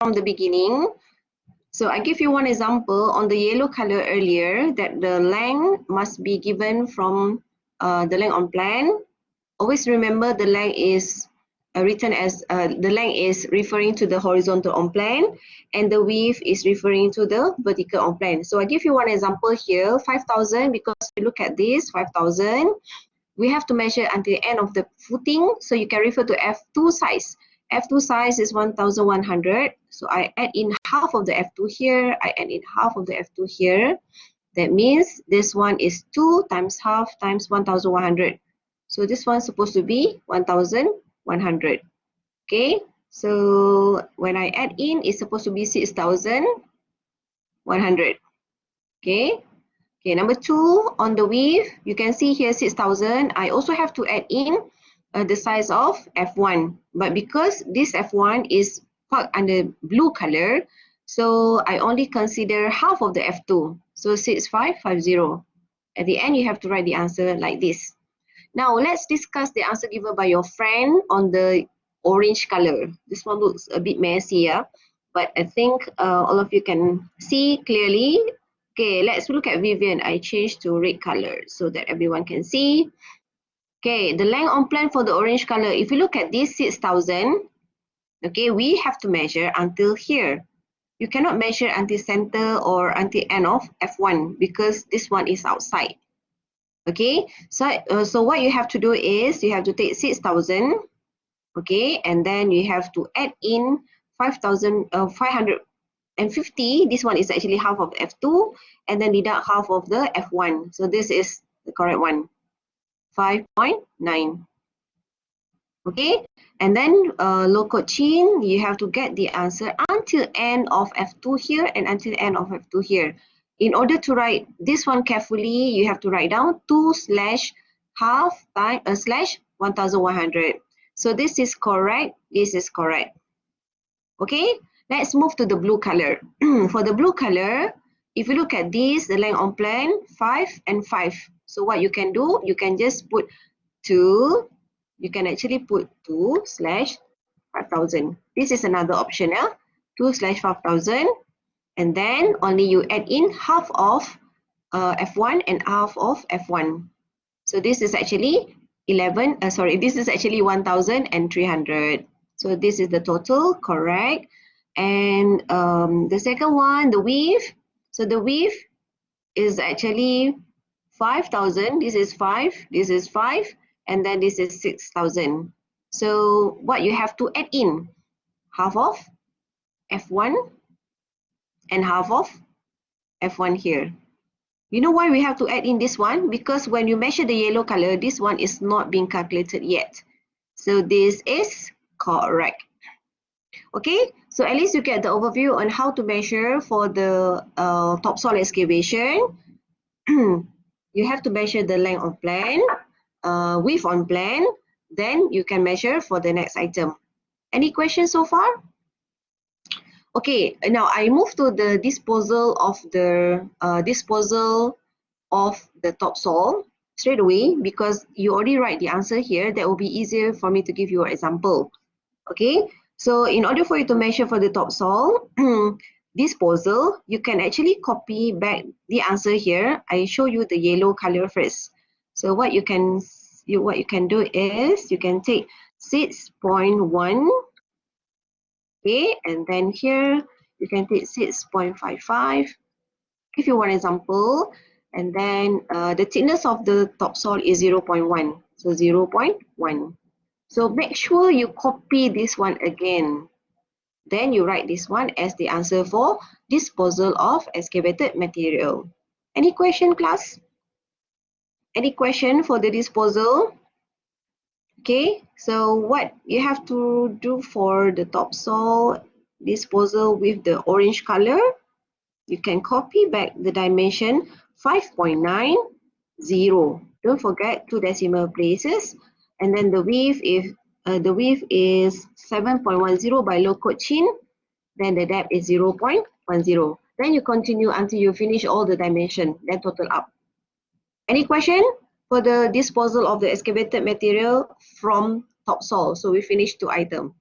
from the beginning. So I give you one example on the yellow color earlier, that the length must be given from the length on plan. Always remember the length is written as the length is referring to the horizontal on plan, and the width is referring to the vertical on plan. So I give you one example here, 5,000, because you look at this 5,000, we have to measure until the end of the footing, so you can refer to F2 size. F2 size is 1,100, so I add in half of the F2 here, I add in half of the F2 here. That means this one is 2 times half times 1,100. So this one's supposed to be 1,100. Okay, so when I add in, it's supposed to be 6,100. Okay. Okay, number 2, on the width, you can see here 6,000. I also have to add in the size of F1. But because this F1 is parked under blue color, so I only consider half of the F2. So 6,550. At the end, you have to write the answer like this. Now, let's discuss the answer given by your friend on the orange color. This one looks a bit messy, yeah? But I think all of you can see clearly. Okay, let's look at Vivian. I changed to red color so that everyone can see. Okay, the length on plan for the orange color. If you look at this 6,000, okay, we have to measure until here. You cannot measure until center or until end of F1 because this one is outside. Okay, so what you have to do is you have to take 6,000, okay, and then you have to add in 550. This one is actually half of F2, and then deduct half of the F1. So this is the correct one, 5.9. Okay, and then low code chain, you have to get the answer until end of F2 here and until end of F2 here. In order to write this one carefully, you have to write down 2 slash half time slash 1,100. So this is correct, this is correct. Okay, let's move to the blue color. For the blue color, if you look at this, the length on plan, 5 and 5. So what you can do, you can just put 2, you can actually put 2 slash 5,000. This is another option, 2 slash 5,000. And then only you add in half of F1 and half of F1. So this is actually this is actually 1,300. So this is the total, correct. And the second one, the width. So the width is actually 5,000. This is 5, this is 5, and then this is 6,000. So what you have to add in? Half of F1 and half of F1 here. You know why we have to add in this one? Because when you measure the yellow color, this one is not being calculated yet. So this is correct. Okay, so at least you get the overview on how to measure for the topsoil excavation. You have to measure the length on plan, width on plan, then you can measure for the next item. Any questions so far? Okay, now I move to the disposal of the topsoil straight away because you already write the answer here. That will be easier for me to give you an example. Okay, so in order for you to measure for the topsoil disposal, you can actually copy back the answer here. I show you the yellow color first. So what you can do is you can take 6.1. Okay, and then here you can take 6.55. Give you one example, and then the thickness of the topsoil is 0.1. So 0.1. So make sure you copy this one again. Then you write this one as the answer for disposal of excavated material. Any question, class? Any question for the disposal? Okay, so what you have to do for the topsoil disposal with the orange color, you can copy back the dimension 5.90. Don't forget 2 decimal places. And then the width is 7.10 by low code chin. Then the depth is 0.10. Then you continue until you finish all the dimension, then total up. Any question for the disposal of the excavated material from topsoil? So we finished 2 items.